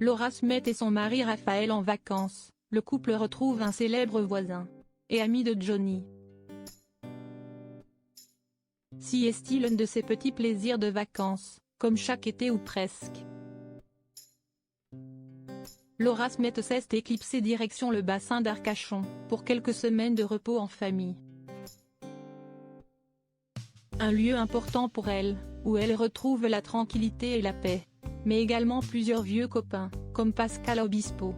Laura Smet et son mari Raphaël en vacances, le couple retrouve un célèbre voisin et ami de Johnny. Si est-il l'un de ses petits plaisirs de vacances, comme chaque été ou presque. Laura Smet s'est éclipsée direction le bassin d'Arcachon, pour quelques semaines de repos en famille. Un lieu important pour elle, où elle retrouve la tranquillité et la paix. Mais également plusieurs vieux copains, comme Pascal Obispo.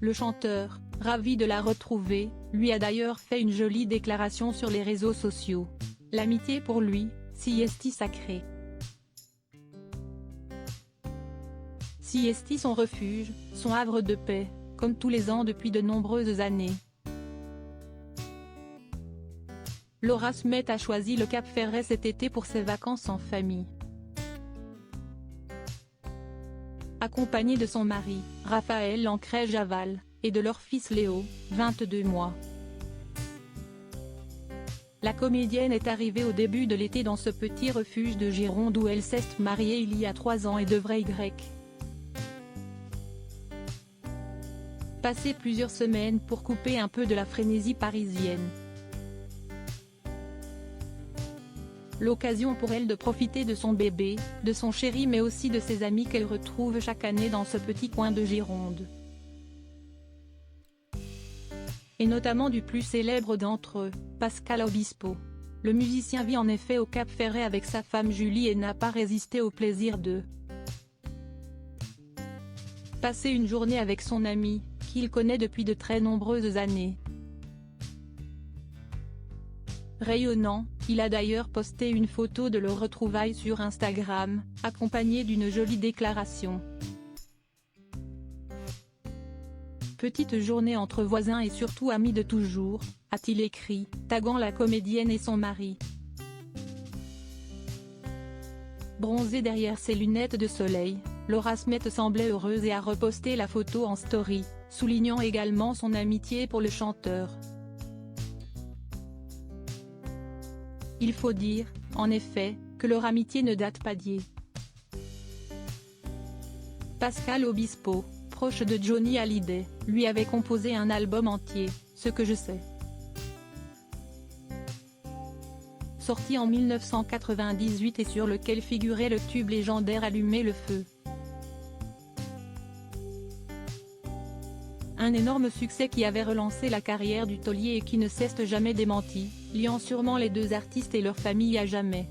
Le chanteur, ravi de la retrouver, lui a d'ailleurs fait une jolie déclaration sur les réseaux sociaux. L'amitié pour lui, si est sacrée. Si est son refuge, son havre de paix, comme tous les ans depuis de nombreuses années. Laura Smet a choisi le Cap-Ferret cet été pour ses vacances en famille. Accompagnée de son mari, Raphaël Lancret-Javal, et de leur fils Léo, 22 mois. La comédienne est arrivée au début de l'été dans ce petit refuge de Gironde où elle s'est mariée il y a 3 ans et devrait passer plusieurs semaines pour couper un peu de la frénésie parisienne. L'occasion pour elle de profiter de son bébé, de son chéri mais aussi de ses amis qu'elle retrouve chaque année dans ce petit coin de Gironde. Et notamment du plus célèbre d'entre eux, Pascal Obispo. Le musicien vit en effet au Cap-Ferret avec sa femme Julie et n'a pas résisté au plaisir de passer une journée avec son ami, qu'il connaît depuis de très nombreuses années. Rayonnant, il a d'ailleurs posté une photo de leur retrouvaille sur Instagram, accompagnée d'une jolie déclaration. Petite journée entre voisins et surtout amis de toujours, a-t-il écrit, taguant la comédienne et son mari. Bronzée derrière ses lunettes de soleil, Laura Smet semblait heureuse et a reposté la photo en story, soulignant également son amitié pour le chanteur. Il faut dire, en effet, que leur amitié ne date pas d'hier. Pascal Obispo, proche de Johnny Hallyday, lui avait composé un album entier, Ce que je sais. Sorti en 1998 et sur lequel figurait le tube légendaire Allumer le feu. Un énorme succès qui avait relancé la carrière du taulier et qui ne s'est jamais démenti, liant sûrement les deux artistes et leur famille à jamais.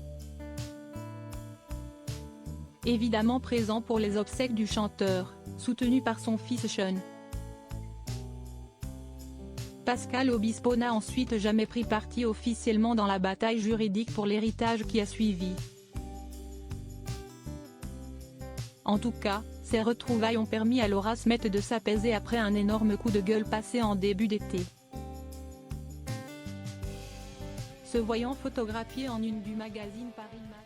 Évidemment présent pour les obsèques du chanteur, soutenu par son fils Sean. Pascal Obispo n'a ensuite jamais pris parti officiellement dans la bataille juridique pour l'héritage qui a suivi. En tout cas, ces retrouvailles ont permis à Laura Smet de s'apaiser après un énorme coup de gueule passé en début d'été. Se voyant photographiée en une du magazine Paris Match.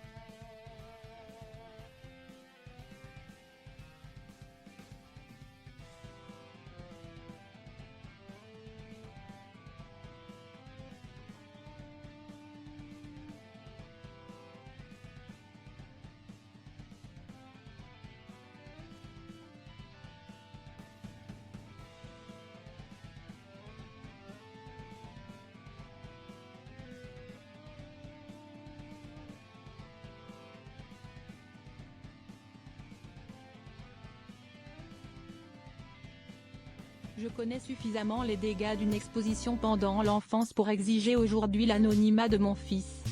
Je connais suffisamment les dégâts d'une exposition pendant l'enfance pour exiger aujourd'hui l'anonymat de mon fils.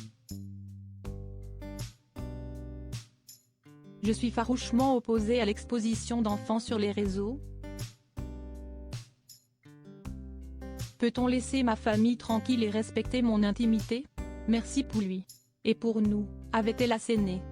Je suis farouchement opposée à l'exposition d'enfants sur les réseaux. Peut-on laisser ma famille tranquille et respecter mon intimité? Merci pour lui. Et pour nous, avait-elle asséné.